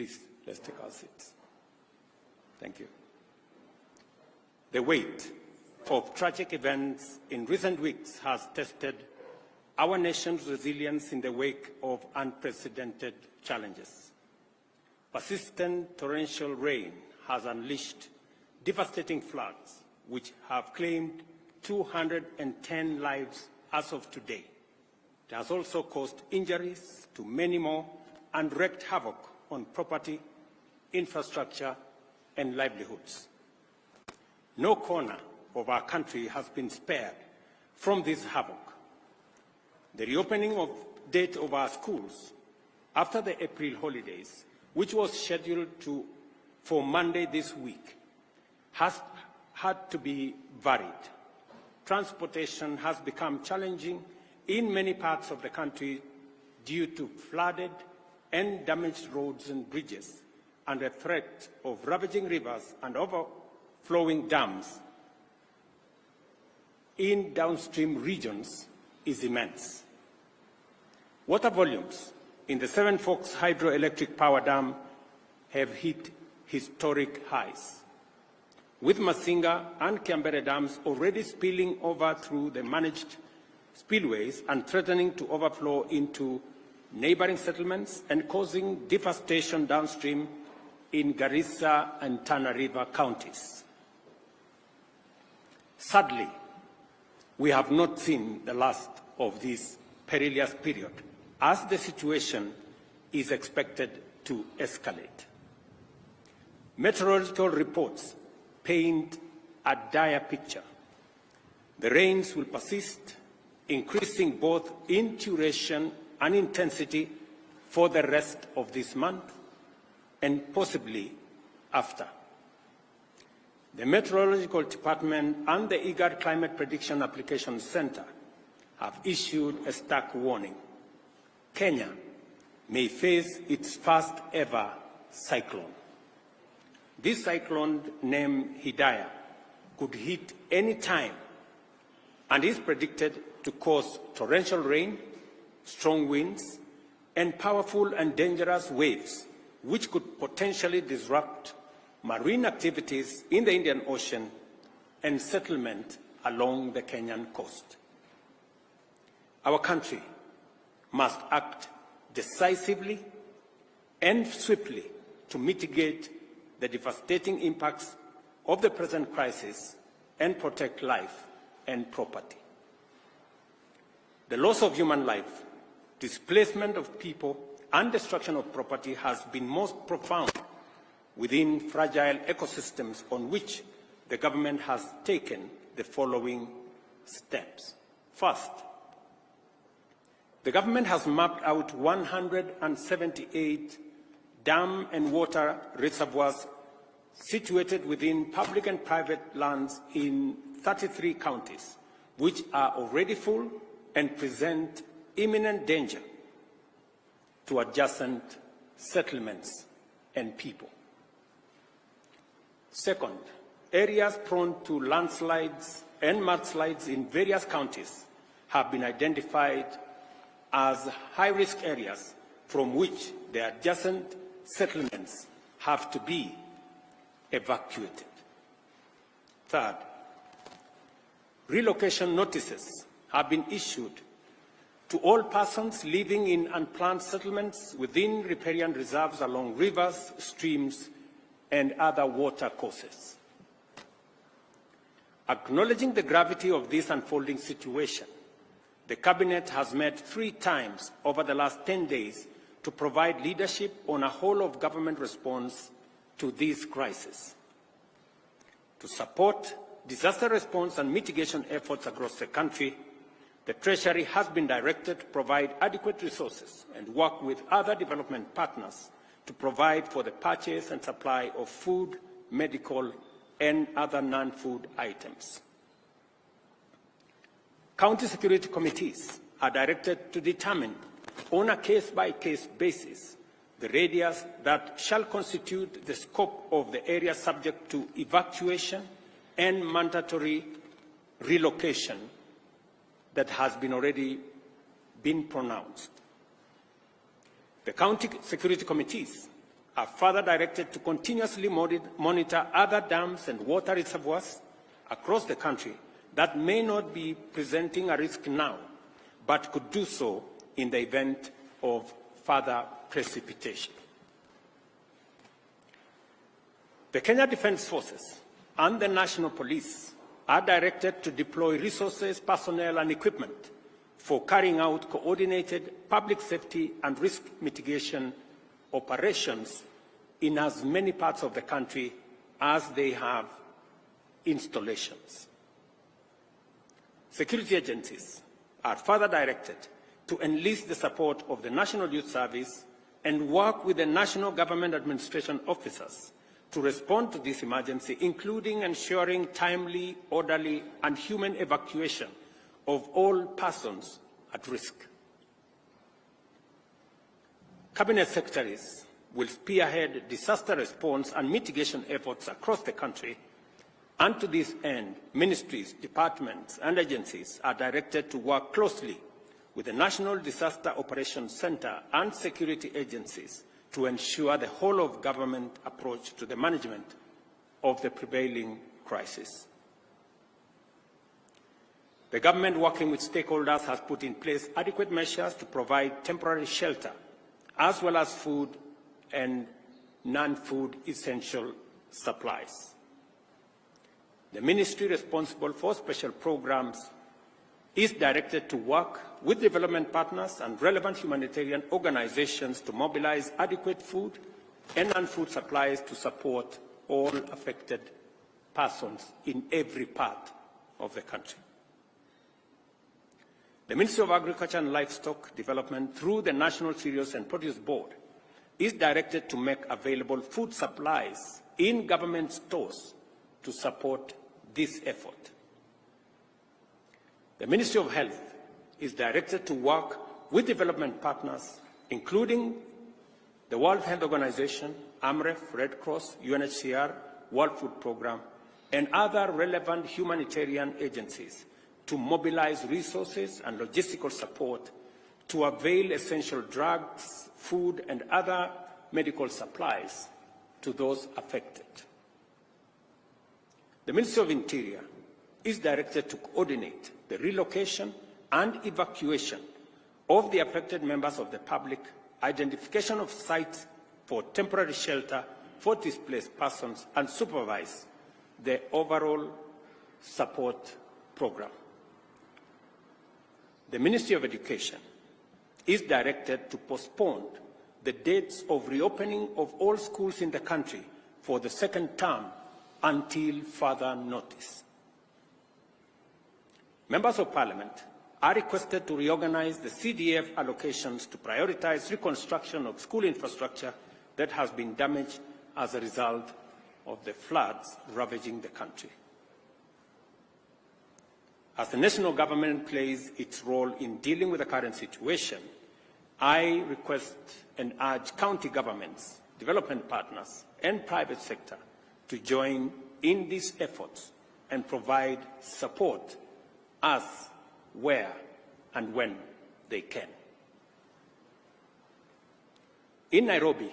Please, let's take our seats. Thank you. The weight of tragic events in recent weeks has tested our nation's resilience in the wake of unprecedented challenges. Persistent torrential rain has unleashed devastating floods, which have claimed 210 lives as of today. It has also caused injuries to many more and wreaked havoc on property, infrastructure, and livelihoods. No corner of our country has been spared from this havoc. The reopening date of our schools after the April holidays, which was scheduled for Monday this week, has had to be varied. Transportation has become challenging in many parts of the country due to flooded and damaged roads and bridges, and the threat of ravaging rivers and overflowing dams in downstream regions is immense. Water volumes in the Seven Forks Hydroelectric Power Dam have hit historic highs, with Masinga and Kiambere dams already spilling over through the managed spillways and threatening to overflow into neighboring settlements and causing devastation downstream in Garissa and Tana River counties. Sadly, we have not seen the last of this perilous period, as the situation is expected to escalate. Meteorological reports paint a dire picture. The rains will persist, increasing both in duration and intensity for the rest of this month and possibly after. The Meteorological Department and the IGAD Climate Prediction Application Center have issued a stark warning. Kenya may face its first ever cyclone. This cyclone, named Hidaya, could hit any time and is predicted to cause torrential rain, strong winds, and powerful and dangerous waves, which could potentially disrupt marine activities in the Indian Ocean and settlement along the Kenyan coast. Our country must act decisively and swiftly to mitigate the devastating impacts of the present crisis and protect life and property. The loss of human life, displacement of people, and destruction of property has been most profound within fragile ecosystems, on which the government has taken the following steps. First, the government has mapped out 178 dam and water reservoirs situated within public and private lands in 33 counties, which are already full and present imminent danger to adjacent settlements and people. Second, areas prone to landslides and mudslides in various counties have been identified as high-risk areas from which the adjacent settlements have to be evacuated. Third, relocation notices have been issued to all persons living in unplanned settlements within riparian reserves along rivers, streams, and other water courses. Acknowledging the gravity of this unfolding situation, the Cabinet has met 3 times over the last 10 days to provide leadership on a whole-of-government response to this crisis. To support disaster response and mitigation efforts across the country, the Treasury has been directed to provide adequate resources and work with other development partners to provide for the purchase and supply of food, medical, and other non-food items. County security committees are directed to determine on a case-by-case basis the radius that shall constitute the scope of the area subject to evacuation and mandatory relocation that has already been pronounced. The county security committees are further directed to continuously monitor other dams and water reservoirs across the country that may not be presenting a risk now, but could do so in the event of further precipitation. The Kenya Defence Forces and the National Police are directed to deploy resources, personnel, and equipment for carrying out coordinated public safety and risk mitigation operations in as many parts of the country as they have installations. Security agencies are further directed to enlist the support of the National Youth Service and work with the National Government Administration officers to respond to this emergency, including ensuring timely, orderly, and human evacuation of all persons at risk. Cabinet secretaries will spearhead disaster response and mitigation efforts across the country, and to this end, ministries, departments, and agencies are directed to work closely with the National Disaster Operations Center and security agencies to ensure the whole-of-government approach to the management of the prevailing crisis. The government, working with stakeholders, has put in place adequate measures to provide temporary shelter, as well as food and non-food essential supplies. The ministry responsible for special programs is directed to work with development partners and relevant humanitarian organizations to mobilize adequate food and non-food supplies to support all affected persons in every part of the country. The Ministry of Agriculture and Livestock Development, through the National Cereals and Produce Board, is directed to make available food supplies in government stores to support this effort. The Ministry of Health is directed to work with development partners, including the World Health Organization, AMREF, Red Cross, UNHCR, World Food Programme, and other relevant humanitarian agencies to mobilize resources and logistical support to avail essential drugs, food, and other medical supplies to those affected. The Ministry of Interior is directed to coordinate the relocation and evacuation of the affected members of the public, identification of sites for temporary shelter for displaced persons, and supervise the overall support program. The Ministry of Education is directed to postpone the dates of reopening of all schools in the country for the second term until further notice. Members of Parliament are requested to reorganize the CDF allocations to prioritize reconstruction of school infrastructure that has been damaged as a result of the floods ravaging the country. As the national government plays its role in dealing with the current situation, I request and urge county governments, development partners, and private sector to join in these efforts and provide support as, where, and when they can. In Nairobi,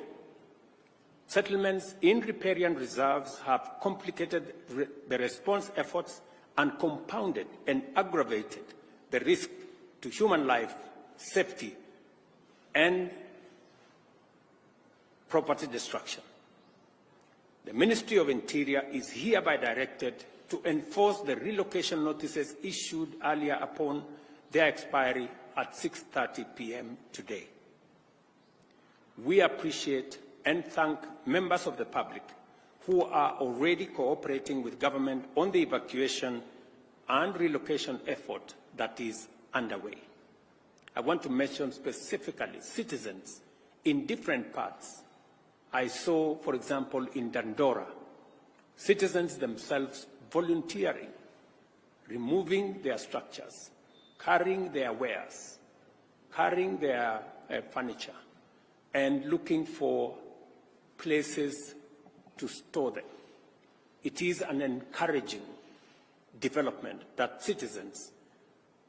settlements in riparian reserves have complicated the response efforts and compounded and aggravated the risk to human life, safety, and property destruction. The Ministry of Interior is hereby directed to enforce the relocation notices issued earlier upon their expiry at 6:30 p.m. today. We appreciate and thank members of the public who are already cooperating with government on the evacuation and relocation effort that is underway. I want to mention specifically citizens in different parts. I saw, for example, in Dandora, citizens themselves volunteering, removing their structures, carrying their wares, carrying their furniture, and looking for places to store them. It is an encouraging development that citizens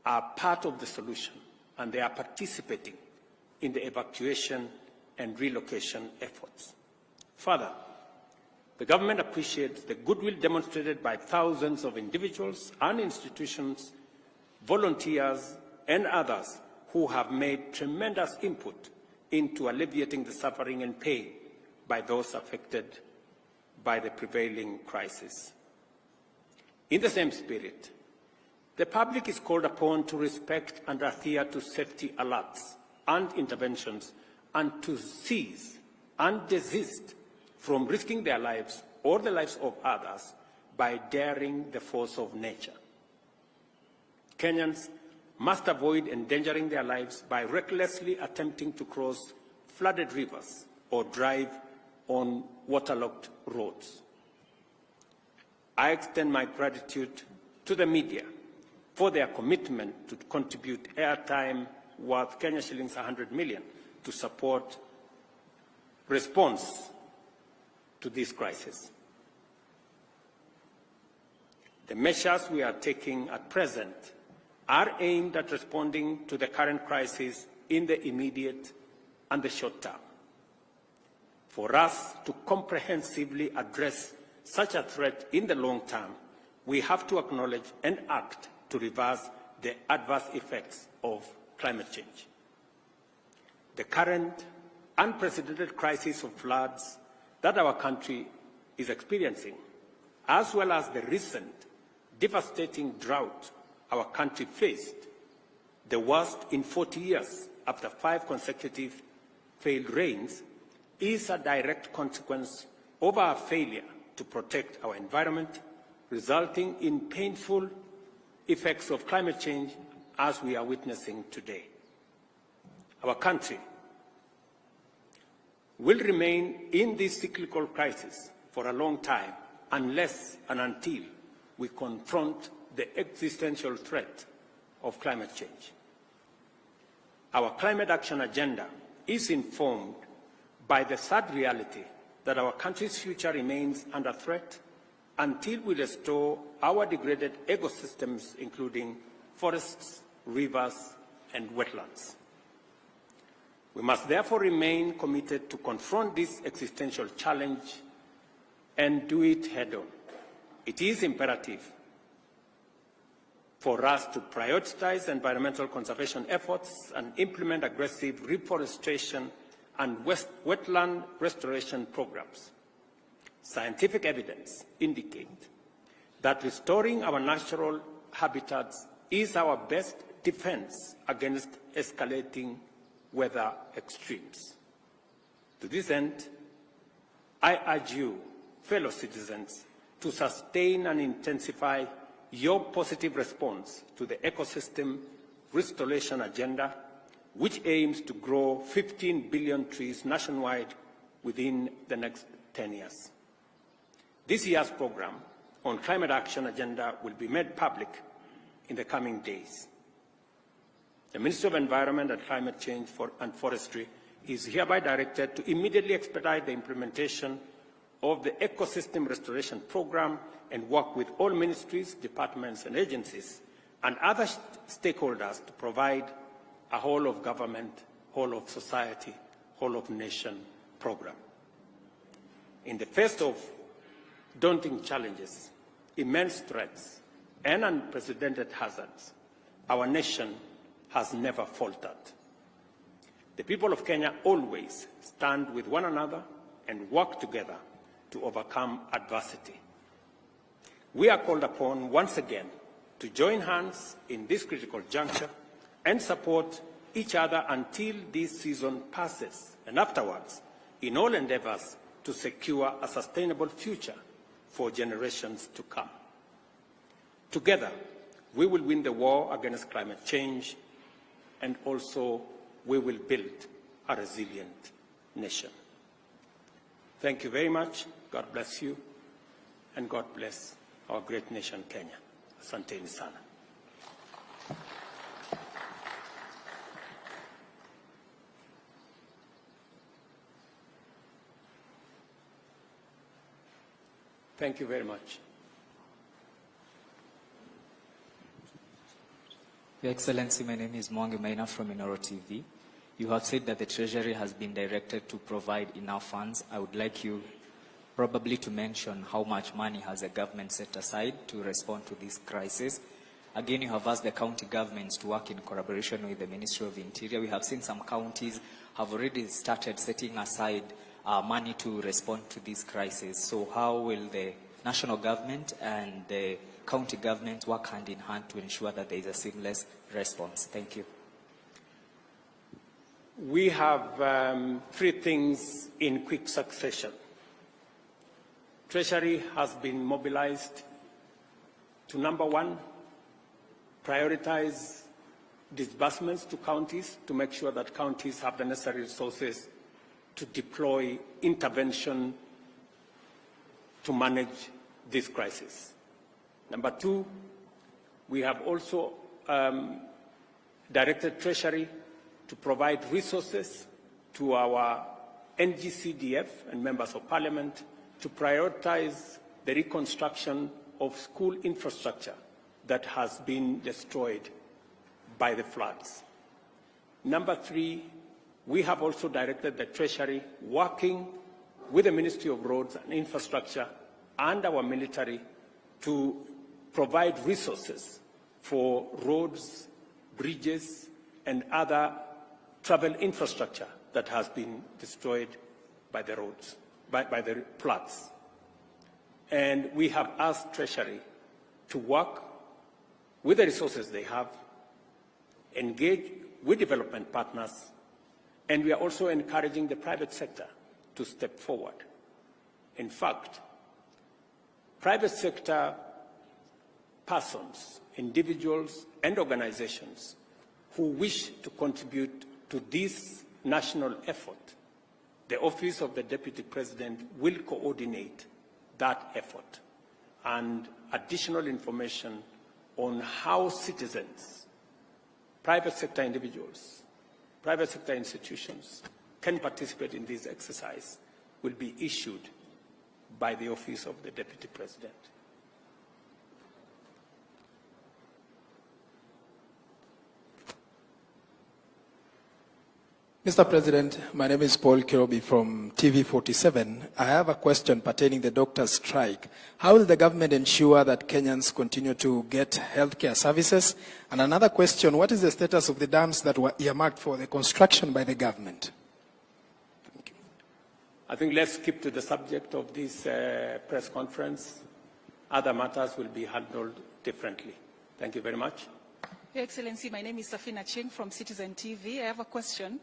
are part of the solution and they are participating in the evacuation and relocation efforts. Further, the government appreciates the goodwill demonstrated by thousands of individuals and institutions, volunteers, and others who have made tremendous input into alleviating the suffering and pain by those affected by the prevailing crisis. In the same spirit, the public is called upon to respect and adhere to safety alerts and interventions and to cease and desist from risking their lives or the lives of others by daring the force of nature. Kenyans must avoid endangering their lives by recklessly attempting to cross flooded rivers or drive on waterlogged roads. I extend my gratitude to the media for their commitment to contribute airtime worth Kenya shillings 100 million to support response to this crisis. The measures we are taking at present are aimed at responding to the current crisis in the immediate and the short term. For us to comprehensively address such a threat in the long term, we have to acknowledge and act to reverse the adverse effects of climate change. The current unprecedented crisis of floods that our country is experiencing, as well as the recent devastating drought our country faced, the worst in 40 years after 5 consecutive failed rains, is a direct consequence of our failure to protect our environment, resulting in painful effects of climate change as we are witnessing today. Our country will remain in this cyclical crisis for a long time unless and until we confront the existential threat of climate change. Our climate action agenda is informed by the sad reality that our country's future remains under threat until we restore our degraded ecosystems, including forests, rivers, and wetlands. We must therefore remain committed to confront this existential challenge and do it head-on. It is imperative for us to prioritize environmental conservation efforts and implement aggressive reforestation and wetland restoration programs. Scientific evidence indicates that restoring our natural habitats is our best defense against escalating weather extremes. To this end, I urge you, fellow citizens, to sustain and intensify your positive response to the ecosystem restoration agenda, which aims to grow 15 billion trees nationwide within the next 10 years. This year's program on climate action agenda will be made public in the coming days. The Ministry of Environment and Climate Change and Forestry is hereby directed to immediately expedite the implementation of the Ecosystem Restoration Program and work with all ministries, departments, and agencies and other stakeholders to provide a whole-of-government, whole-of-society, whole-of-nation program. In the face of daunting challenges, immense threats, and unprecedented hazards, our nation has never faltered. The people of Kenya always stand with one another and work together to overcome adversity. We are called upon once again to join hands in this critical juncture and support each other until this season passes, and afterwards, in all endeavors to secure a sustainable future for generations to come. Together, we will win the war against climate change, and also we will build a resilient nation. Thank you very much. God bless you, and God bless our great nation, Kenya. Asanteni sana. Thank you very much. Your Excellency, my name is Mwangi Maina from Inoro TV. You have said that the Treasury has been directed to provide enough funds. I would like you probably to mention how much money has the government set aside to respond to this crisis. Again, you have asked the county governments to work in collaboration with the Ministry of Interior. We have seen some counties have already started setting aside money to respond to this crisis. So how will the national government and the county government work hand in hand to ensure that there is a seamless response? Thank you. We have three things in quick succession. Treasury has been mobilized to, number one, prioritize disbursements to counties to make sure that counties have the necessary resources to deploy intervention to manage this crisis. Number two, we have also directed Treasury to provide resources to our NGCDF and members of parliament to prioritize the reconstruction of school infrastructure that has been destroyed by the floods. Number three, we have also directed the Treasury, working with the Ministry of Roads and Infrastructure and our military, to provide resources for roads, bridges, and other travel infrastructure that has been destroyed by the roads, by the floods. And we have asked Treasury to work with the resources they have, engage with development partners, and we are also encouraging the private sector to step forward. In fact, private sector persons, individuals, and organizations who wish to contribute to this national effort, the Office of the Deputy President will coordinate that effort, and additional information on how citizens, private sector individuals, private sector institutions can participate in this exercise will be issued by the Office of the Deputy President. Mr. President, my name is Paul Kirobi from TV47. I have a question pertaining to the doctor's strike. How will the government ensure that Kenyans continue to get healthcare services? And another question, what is the status of the dams that were earmarked for the construction by the government? Thank you. I think let's keep to the subject of this press conference. Other matters will be handled differently. Thank you very much. Your Excellency, my name is Safina Ching from Citizen TV. I have a question.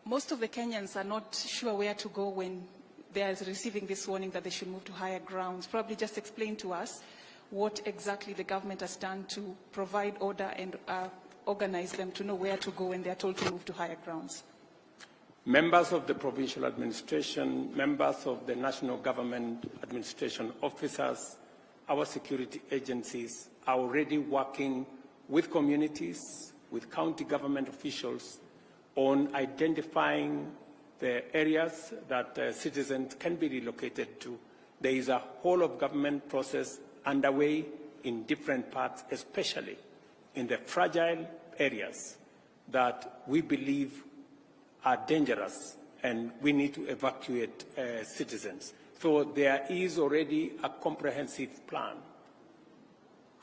Most of the Kenyans are not sure where to go when they are receiving this warning that they should move to higher grounds. Probably just explain to us what exactly the government has done to provide order and organize them to know where to go when they are told to move to higher grounds. Members of the provincial administration, members of the national government administration officers, our security agencies are already working with communities, with county government officials, on identifying the areas that citizens can be relocated to. There is a whole of government process underway in different parts, especially in the fragile areas that we believe are dangerous and we need to evacuate citizens. So there is already a comprehensive plan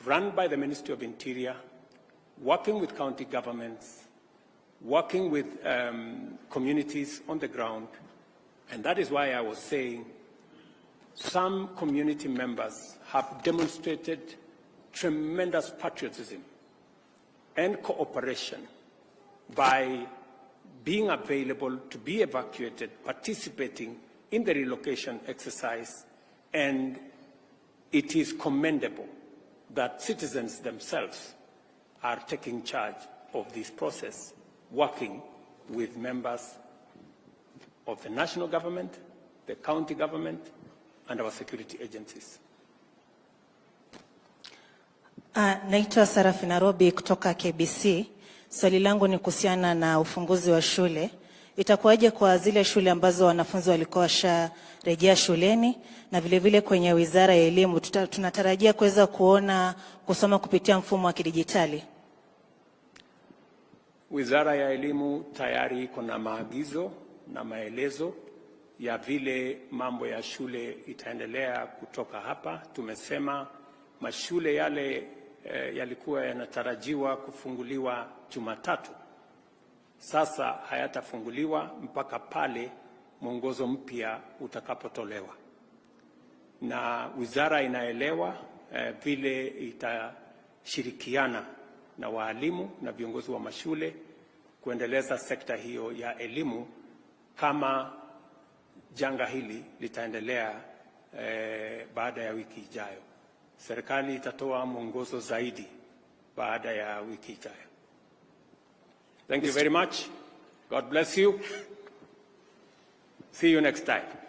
run by the Ministry of Interior, working with county governments, working with communities on the ground. And that is why I was saying some community members have demonstrated tremendous patriotism and cooperation by being available to be evacuated, participating in the relocation exercise. And it is commendable that citizens themselves are taking charge of this process, working with members of the national government, the county government, and our security agencies. Naitwa Sarafina Robi kutoka KBC. Swali langu ni kuhusiana na ufunguzi wa shule. Itakuwaje kwa zile shule ambazo wanafunzi walikuwa washarejea shuleni, na vile vile kwenye Wizara ya Elimu tunatarajia kuweza kuona kusoma kupitia mfumo wa kidijitali? Wizara ya Elimu tayari iko na maagizo na maelezo ya vile mambo ya shule itaendelea kutoka hapa. Tumesema mashule yale yalikuwa yanatarajiwa kufunguliwa Jumatatu, sasa hayatafunguliwa mpaka pale mwongozo mpya utakapotolewa, na wizara inaelewa vile itashirikiana na waalimu na viongozi wa mashule kuendeleza sekta hiyo ya elimu kama janga hili litaendelea baada ya wiki ijayo. Serikali itatoa mwongozo zaidi baada ya wiki ijayo. Thank you very much. God bless you. See you next time.